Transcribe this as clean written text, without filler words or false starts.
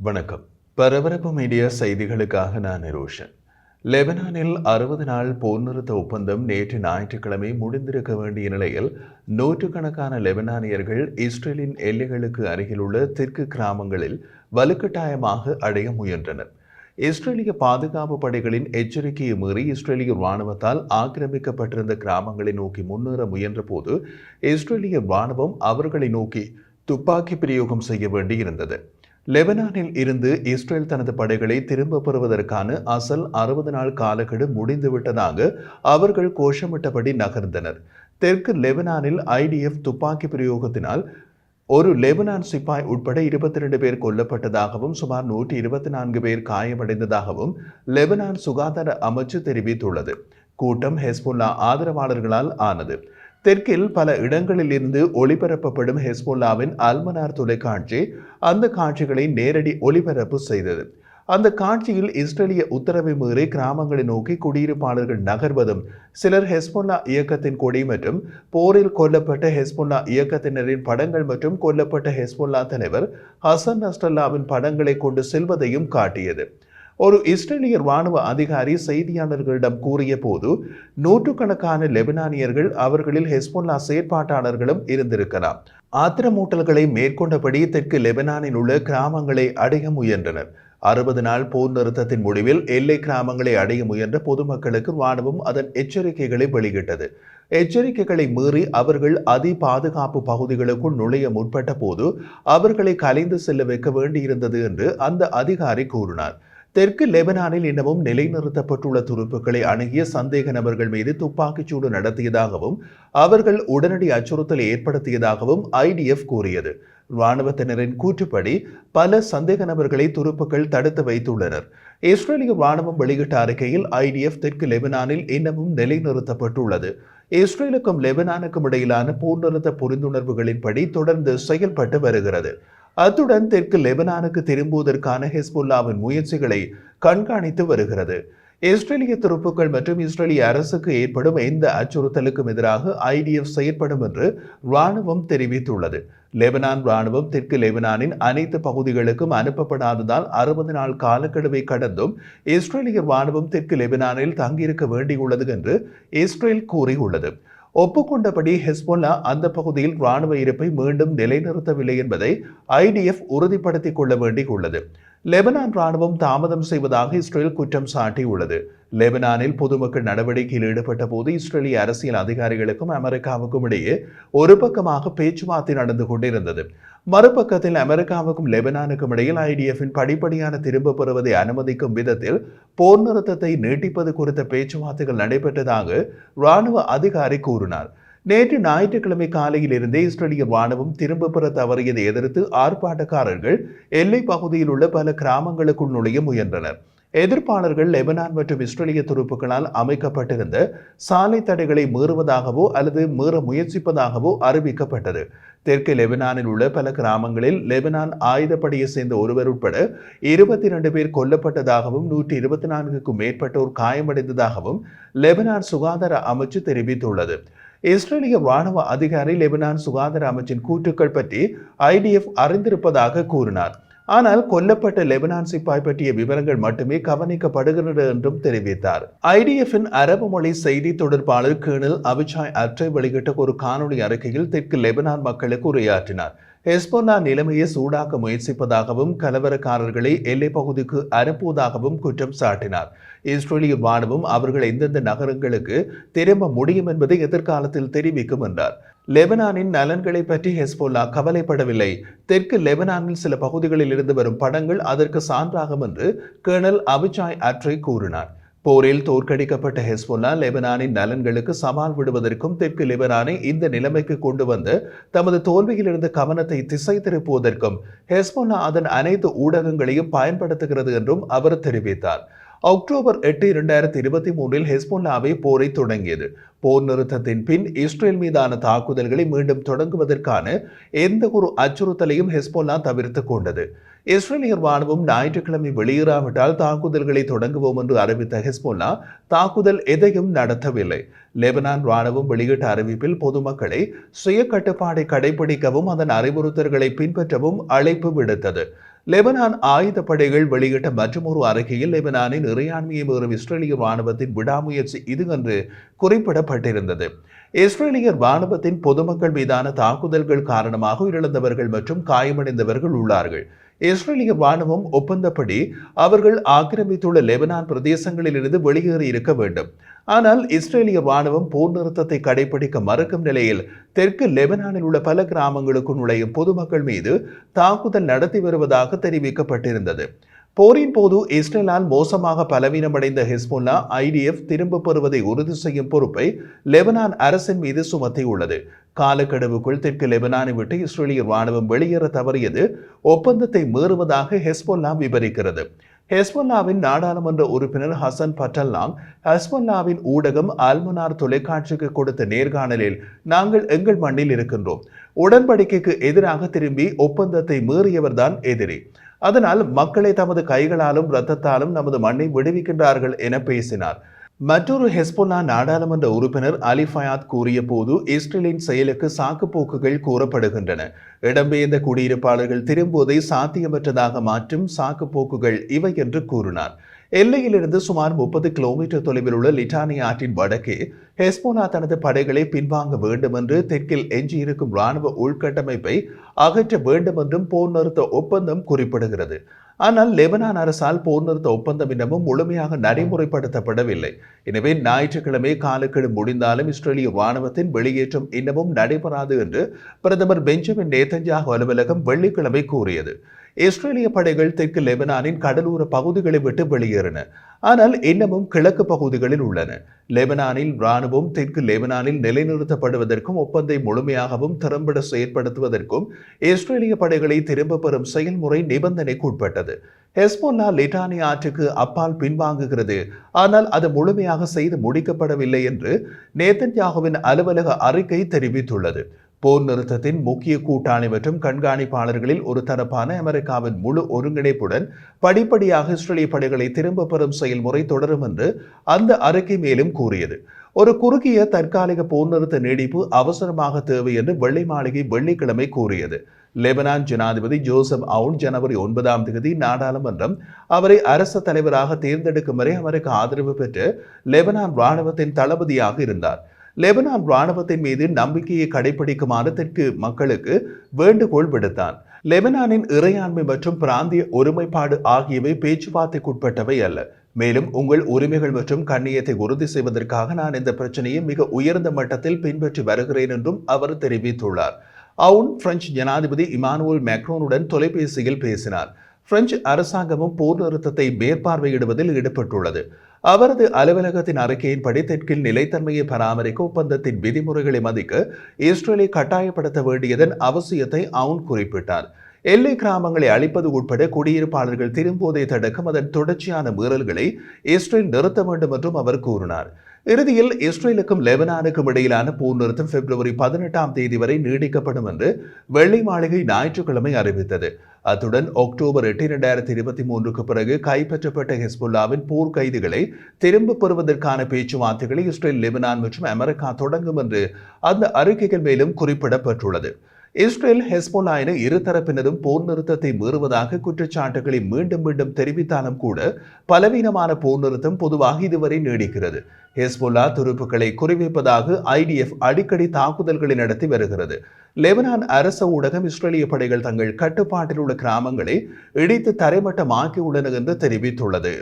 வணக்கம். பரபரப்பு மீடியா செய்திகளுக்காக நான் நிரோஷன். லெபனானில் 60 நாள் போர் நிறுத்த ஒப்பந்தம் நேற்று ஞாயிற்றுக்கிழமை முடிந்திருக்க வேண்டிய நிலையில் நூற்றுக்கணக்கான லெபனானியர்கள் இஸ்ரேலின் எல்லைகளுக்கு அருகிலுள்ள தெற்கு கிராமங்களில் வலுக்கட்டாயமாக அடைய முயன்றனர். இஸ்ரேலிய பாதுகாப்பு படைகளின் எச்சரிக்கையை மீறி இஸ்ரேலிய இராணுவத்தால் ஆக்கிரமிக்கப்பட்டிருந்த கிராமங்களை நோக்கி முன்னேற முயன்ற போது இஸ்ரேலிய இராணுவம் அவர்களை நோக்கி துப்பாக்கி பிரயோகம் செய்ய வேண்டியிருந்தது. லெபனானில் இருந்து இஸ்ரேல் தனது படைகளை திரும்ப பெறுவதற்கான அசல் 60 நாள் காலக்கெடு முடிந்துவிட்டதாக அவர்கள் கோஷமிட்டபடி நகர்ந்தனர். தெற்கு லெபனானில் ஐடிஎஃப் துப்பாக்கி பிரயோகத்தினால் ஒரு லெபனான் சிப்பாய் உட்பட 22 பேர் கொல்லப்பட்டதாகவும் சுமார் 124 பேர் காயமடைந்ததாகவும் லெபனான் சுகாதார அமைச்சு தெரிவித்துள்ளது. கூட்டம் ஹெஸ்புல்லா ஆதரவாளர்களால் ஆனது. தெற்கில் பல இடங்களில் இருந்து ஒளிபரப்பப்படும் ஹெஸ்புல்லாவின் அல்மனார் தொலைக்காட்சி அந்த காட்சிகளை நேரடி ஒளிபரப்பு செய்தது. அந்த காட்சியில் இஸ்ரேலிய உத்தரவை மீறி கிராமங்களை நோக்கி குடியிருப்பாளர்கள் நகர்வதும், சிலர் ஹெஸ்புல்லா இயக்கத்தின் கொடி மற்றும் போரில் கொல்லப்பட்ட ஹெஸ்புல்லா இயக்கத்தினரின் படங்கள் மற்றும் கொல்லப்பட்ட ஹெஸ்புல்லா தலைவர் ஹசன் நஸ்ரல்லாவின் படங்களை கொண்டு செல்வதையும் காட்டியது. ஒரு இஸ்ரேலிய இராணுவ அதிகாரி செய்தியாளர்களிடம் கூறிய போது, நூற்றுக்கணக்கான லெபனானியர்கள் அவர்களில் ஹெஸ்புல்லா செயற்பாட்டாளர்களும் இருந்திருக்கலாம். ஆத்திரமூட்டல்களை மேற்கொண்டபடி தெற்கு லெபனானில் உள்ள கிராமங்களை அடைய முயன்றனர். 60 நாள் போர் நிறுத்தத்தின் முடிவில் எல்லை கிராமங்களை அடைய முயன்ற பொதுமக்களுக்கு இராணுவம் அதன் எச்சரிக்கைகளை வெளியிட்டது. எச்சரிக்கைகளை மீறி அவர்கள் அதி பாதுகாப்பு பகுதிகளுக்குள் நுழைய முற்பட்ட போது அவர்களை கலைந்து செல்ல வைக்க வேண்டியிருந்தது என்று அந்த அதிகாரி கூறினார். தெற்கு லெபனானில் இன்னமும் நிலைநிறுத்தப்பட்டுள்ள துருப்புக்களை அணுகிய சந்தேக நபர்கள் மீது துப்பாக்கிச்சூடு நடத்தியதாகவும் அவர்கள் உடனடி அச்சுறுத்தலை ஏற்படுத்தியதாகவும் ஐடிஎஃப் கூறியது. இராணுவத்தினரின் கூற்றுப்படி பல சந்தேக நபர்களை துருப்புக்கள் தடுத்து வைத்துள்ளனர். இஸ்ரேலிய இராணுவம் வெளியிட்ட அறிக்கையில் ஐடிஎஃப் தெற்கு லெபனானில் இன்னமும் நிலைநிறுத்தப்பட்டுள்ளது. இஸ்ரேலுக்கும் லெபனானுக்கும் இடையிலான போர் நிறுத்த புரிந்துணர்வுகளின்படி தொடர்ந்து செயல்பட்டு வருகிறது. அத்துடன் தெற்கு லெபனானுக்கு திரும்புவதற்கான ஹெஸ்புல்லாவின் முயற்சிகளை கண்காணித்து வருகிறது. இஸ்ரேலிய துருப்புக்கள் மற்றும் இஸ்ரேலிய அரசுக்கு ஏற்படும் எந்த அச்சுறுத்தலுக்கும் எதிராக ஐடிஎஃப் செயற்படும் என்று இராணுவம் தெரிவித்துள்ளது. லெபனான் இராணுவம் தெற்கு லெபனானின் அனைத்து பகுதிகளுக்கும் அனுப்பப்படாததால் 60 நாள் காலக்கெடுவை கடந்தும் இஸ்ரேலிய இராணுவம் தெற்கு லெபனானில் தங்கியிருக்க வேண்டியுள்ளது என்று இஸ்ரேல் கூறியுள்ளது. ஒப்புக்கொண்டபடி ஹெஸ்புல்லா அந்த பகுதியில் இராணுவ இருப்பை மீண்டும் நிலைநிறுத்தவில்லை என்பதை ஐடிஎஃப் உறுதிப்படுத்திக் கொள்ள வேண்டியுள்ளது. லெபனான் இராணுவம் தாமதம் செய்வதாக இஸ்ரேல் குற்றம் சாட்டியுள்ளது. லெபனானில் பொதுமக்கள் நடவடிக்கையில் ஈடுபட்ட போது இஸ்ரேலிய அரசியல் அதிகாரிகளுக்கும் அமெரிக்காவுக்கும் இடையே ஒரு பக்கமாக பேச்சுவார்த்தை நடந்து கொண்டிருந்தது. மறுபக்கத்தில் அமெரிக்காவுக்கும் லெபனானுக்கும் இடையில் ஐடிஎஃபின் படிப்படியான திரும்ப பெறுவதை அனுமதிக்கும் விதத்தில் போர் நிறுத்தத்தை நீட்டிப்பது குறித்த பேச்சுவார்த்தைகள் நடைபெற்றதாக இராணுவ அதிகாரி கூறினார். நேற்று ஞாயிற்றுக்கிழமை காலையில் இருந்தே இஸ்ரேலிய இராணுவம் திரும்ப பெற தவறியதை எதிர்த்து ஆர்ப்பாட்டக்காரர்கள் எல்லை பகுதியில் உள்ள பல கிராமங்களுக்குள் நுழைய முயன்றனர். எதிர்ப்பாளர்கள் லெபனான் மற்றும் இஸ்ரேலிய துருப்புகளால் அமைக்கப்பட்டிருந்த சாலை தடைகளை மீறுவதாகவோ அல்லது மீற முயற்சிப்பதாகவோ அறிவிக்கப்பட்டது. தெற்கு லெபனானில் உள்ள பல கிராமங்களில் லெபனான் ஆயுதப்படையை சேர்ந்த ஒருவர் உட்பட 22 பேர் கொல்லப்பட்டதாகவும் 124க்கும் மேற்பட்டோர் காயமடைந்ததாகவும் லெபனான் சுகாதார அமைச்சு தெரிவித்துள்ளது. இஸ்ரேலிய இராணுவ அதிகாரி லெபனான் சுகாதார அமைச்சின் கூற்றுக்கள் பற்றி ஐடிஎஃப் அறிந்திருப்பதாக கூறினார். ஆனால் கொல்லப்பட்ட லெபனான் சிப்பாய் பற்றிய விவரங்கள் மட்டுமே கவனிக்கப்படுகிறது என்றும் தெரிவித்தார். ஐடிஎஃபின் அரபு மொழி செய்தி தொடர்பாளர் கேர்னல் அபிசாய் அட்ரை வெளியிட்ட ஒரு காணொலி அறிக்கையில் தெற்கு லெபனான் மக்களுக்கு உரையாற்றினார். ஹெஸ்புல்லா நிலைமையை சூடாக்க முயற்சிப்பதாகவும் கலவரக்காரர்களை எல்லை பகுதிக்கு அனுப்புவதாகவும் குற்றம் சாட்டினார். இஸ்ரேலிய இராணுவம் அவர்கள் எந்தெந்த நகரங்களுக்கு திரும்ப முடியும் என்பதை எதிர்காலத்தில் தெரிவிக்கும் என்றார். லெபனானின் நலன்களை பற்றி ஹெஸ்புல்லா கவலைப்படவில்லை. தெற்கு லெபனானில் சில பகுதிகளில் இருந்து வரும் படங்கள் அதற்கு சான்றாகும் என்று கேர்னல் அபிசாய் அட்ரை கூறினார். போரில் தோற்கடிக்கப்பட்ட ஹெஸ்புல்லா லெபனானின் நலன்களுக்கு சவால் விடுவதற்கும் தெற்கு லெபனானை இந்த நிலைமைக்கு கொண்டு வந்து தமது தோல்வியிலிருந்து கவனத்தை திசை திருப்புவதற்கும் ஹெஸ்புல்லா அதன் அனைத்து ஊடகங்களையும் பயன்படுத்துகிறது என்றும் அவர் தெரிவித்தார். அக்டோபர் 8, 2023 ஹெஸ்புல்லாவை போரை தொடங்கியது. போர் நிறுத்தத்தின் பின் இஸ்ரேல் மீதான தாக்குதல்களை மீண்டும் தொடங்குவதற்கான எந்த ஒரு அச்சுறுத்தலையும் ஹெஸ்புல்லா தவிர்த்து கொண்டது. இஸ்ரேலிய இராணுவம் ஞாயிற்றுக்கிழமை வெளியேறாவிட்டால் தாக்குதல்களை தொடங்குவோம் என்று அறிவித்த ஹெஸ்புல்லா தாக்குதல் எதையும் நடத்தவில்லை. லெபனான் இராணுவம் வெளியிட்ட அறிவிப்பில் பொதுமக்களை சுய கட்டுப்பாடை கடைபிடிக்கவும் அதன் அறிவுறுத்தல்களை பின்பற்றவும் அழைப்பு விடுத்தது. லெபனான் ஆயுதப்படைகள் வெளியிட்ட மற்றொரு அறிக்கையில் லெபனானின் இறையாண்மையை மீறும் இஸ்ரேலிய ராணுவத்தின் விடாமுயற்சி இது என்று குறிப்பிடப்பட்டிருந்தது. இஸ்ரேலிய ராணுவத்தின் பொதுமக்கள் மீதான தாக்குதல்கள் காரணமாக உயிரிழந்தவர்கள் மற்றும் காயமடைந்தவர்கள் உள்ளார்கள். இஸ்ரேலிய ராணுவம் ஒப்பந்தப்படி அவர்கள் ஆக்கிரமித்துள்ள லெபனான் பிரதேசங்களிலிருந்து வெளியேறி இருக்க வேண்டும். ஆனால் இஸ்ரேலிய ராணுவம் போர் நிறுத்தத்தை கடைபிடிக்க மறுக்கும் நிலையில் தெற்கு லெபனானில் உள்ள பல கிராமங்களுக்கு நுழையும் பொதுமக்கள் மீது தாக்குதல் நடத்தி வருவதாக தெரிவிக்கப்பட்டிருந்தது. போரின் போது இஸ்ரேலால் மோசமாக பலவீனமடைந்த ஹெஸ்போல்லா IDF திரும்ப பெறுவதை உறுதி செய்யும் பொறுப்பை லெபனான் அரசின் மீது சுமத்தியுள்ளது. காலக்கெடுவுக்குள் தெற்கு லெபனானை விட்டு இஸ்ரேலிய ராணுவம் வெளியேற தவறியது ஒப்பந்தத்தை மீறுவதாக ஹெஸ்போல்லா விவரிக்கிறது. ஹெஸ்போல்லாவின் நாடாளுமன்ற உறுப்பினர் ஹசன் பட்டல்லாங் ஹெஸ்போல்லாவின் ஊடகம் அல்மனார் தொலைக்காட்சிக்கு கொடுத்த நேர்காணலில், நாங்கள் எங்கள் மண்ணில் இருக்கின்றோம். உடன்படிக்கைக்கு எதிராக திரும்பி ஒப்பந்தத்தை மீறியவர்தான் எதிரி. அதனால் மக்களை தமது கைகளாலும் இரத்தத்தாலும் நமது மண்ணை விடுவிக்கின்றார்கள் என பேசினார். மற்றொரு ஹெஸ்போல்லா நாடாளுமன்ற உறுப்பினர் அலி ஃபயாத் கூறிய போது, இஸ்ரேலின் செயலுக்கு சாக்குப்போக்குகள் கூறப்படுகின்றன. இடம்பெயர்ந்த குடியிருப்பாளர்கள் திரும்புவதை சாத்தியமற்றதாக மாற்றும் சாக்குப்போக்குகள் இவை என்று கூறினார். எல்லையிலிருந்து சுமார் 30 கிலோமீட்டர் தொலைவில் உள்ள லிட்டானி ஆற்றின் வடக்கே ஹெஸ்போலா தனது படைகளை பின்வாங்க வேண்டும் என்று தெற்கில் எஞ்சியிருக்கும் இராணுவ உள்கட்டமைப்பை அகற்ற வேண்டும் என்றும் போர் நிறுத்த ஒப்பந்தம் குறிப்பிடுகிறது. ஆனால் லெபனான் அரசால் போர் நிறுத்த ஒப்பந்தம் இன்னமும் முழுமையாக நடைமுறைப்படுத்தப்படவில்லை. எனவே ஞாயிற்றுக்கிழமை காலக்கெடு முடிந்தாலும் இஸ்ரேலிய ராணுவத்தின் வெளியேற்றம் இன்னமும் நடைபெறாது என்று பிரதமர் பெஞ்சமின் நேதன்யாகு அலுவலகம் வெள்ளிக்கிழமை கூறியது. இஸ்ரேலிய படைகள் தெற்கு லெபனானின் கடலோர பகுதிகளை விட்டு வெளியேறின, ஆனால் இன்னமும் கிழக்கு பகுதிகளில் உள்ளன. லெபனானில் இராணுவம் தெற்கு லெபனானில் நிலைநிறுத்தப்படுவதற்கும் ஒப்பந்தை முழுமையாகவும் திறம்பட செயற்படுத்துவதற்கும் இஸ்ரேலிய படைகளை திரும்ப பெறும் செயல்முறை நிபந்தனைக்குட்பட்டது. ஹெஸ்போல்லா லிட்டானி ஆற்றுக்கு அப்பால் பின்வாங்குகிறது, ஆனால் அது முழுமையாக செய்து முடிக்கப்படவில்லை என்று நேதன்யாகுவின் அலுவலக அறிக்கை தெரிவித்துள்ளது. போர் நிறுத்தத்தின் முக்கிய கூட்டாளி மற்றும் கண்காணிப்பாளர்களில் ஒரு தரப்பான அமெரிக்காவின் முழு ஒருங்கிணைப்புடன் படிப்படியாக இஸ்ரேலிய படைகளை திரும்ப பெறும் செயல்முறை தொடரும் என்று அந்த அறிக்கை மேலும் கூறியது. ஒரு குறுகிய தற்காலிக போர் நிறுத்த நீடிப்பு அவசரமாக தேவை என்று வெள்ளை மாளிகை வெள்ளிக்கிழமை கூறியது. லெபனான் ஜனாதிபதி ஜோசப் அவுன் ஜனவரி 9 நாடாளுமன்றம் அவரை அரசு தலைவராக தேர்ந்தெடுக்கும் வரை அமெரிக்க ஆதரவு பெற்று லெபனான் இராணுவத்தின் தளபதியாக இருந்தார். லெபனான் இராணுவத்தின் மீது நம்பிக்கையை கடைபிடிக்குமாறு தெற்கு மக்களுக்கு வேண்டுகோள் விடுத்தார். லெபனானின் இறையாண்மை மற்றும் பிராந்திய ஒருமைப்பாடு ஆகியவை பேச்சுவார்த்தைக்குட்பட்டவை அல்ல. மேலும் உங்கள் உரிமைகள் மற்றும் கண்ணியத்தை உறுதி செய்வதற்காக நான் இந்த பிரச்சனையை மிக உயர்ந்த மட்டத்தில் பின்பற்றி வருகிறேன் என்றும் அவர் தெரிவித்துள்ளார். அவுன் பிரெஞ்சு ஜனாதிபதி இமானுவேல் மேக்ரோனுடன் தொலைபேசியில் பேசினார். பிரெஞ்சு அரசாங்கமும் போர் நிறுத்தத்தை மேற்பார்வையிடுவதில் ஈடுபட்டுள்ளது. அவரது அலுவலகத்தின் அறிக்கையின்படி தெற்கில் நிலைத்தன்மையை பராமரிக்க ஒப்பந்தத்தின் விதிமுறைகளை மதிக்க இஸ்ரேலை கட்டாயப்படுத்த வேண்டியதன் அவசியத்தை அவுன் குறிப்பிட்டார். எல்லை கிராமங்களை அழிப்பது உட்பட குடியிருப்பாளர்கள் திரும்புவதை தடுக்கும் அதன் தொடர்ச்சியான மீறல்களை இஸ்ரேல் நிறுத்த வேண்டும் என்றும் அவர் கூறினார். இறுதியில் இஸ்ரேலுக்கும் லெபனானுக்கும் இடையிலான போர் நிறுத்தம் பிப்ரவரி 18 வரை நீடிக்கப்படும் என்று வெள்ளை மாளிகை ஞாயிற்றுக்கிழமை அறிவித்தது. அத்துடன் அக்டோபர் 8, 2023 பிறகு கைப்பற்றப்பட்ட ஹெஸ்போல்லாவின் போர் கைதிகளை திரும்ப பெறுவதற்கான பேச்சுவார்த்தைகளை இஸ்ரேல், லெபனான் மற்றும் அமெரிக்கா தொடங்கும் என்று அந்த அறிக்கைகள் மேலும் குறிப்பிடப்பட்டுள்ளது. இஸ்ரேல், ஹெஸ்போல்லா என இருதரப்பினரும் போர் நிறுத்தத்தை மீறுவதாக குற்றச்சாட்டுகளை மீண்டும் மீண்டும் தெரிவித்தாலும் கூட பலவீனமான போர் நிறுத்தம் பொதுவாக இதுவரை நீடிக்கிறது. ஹெஸ்போல்லா துருப்புக்களை குறிவைப்பதாக IDF அடிக்கடி தாக்குதல்களை நடத்தி வருகிறது. லெபனான் அரச ஊடகம் இஸ்ரேலிய படைகள் தங்கள் கட்டுப்பாட்டில் உள்ள கிராமங்களை இடித்து தரைமட்டமாக்கியுள்ளன என்று தெரிவித்துள்ளது.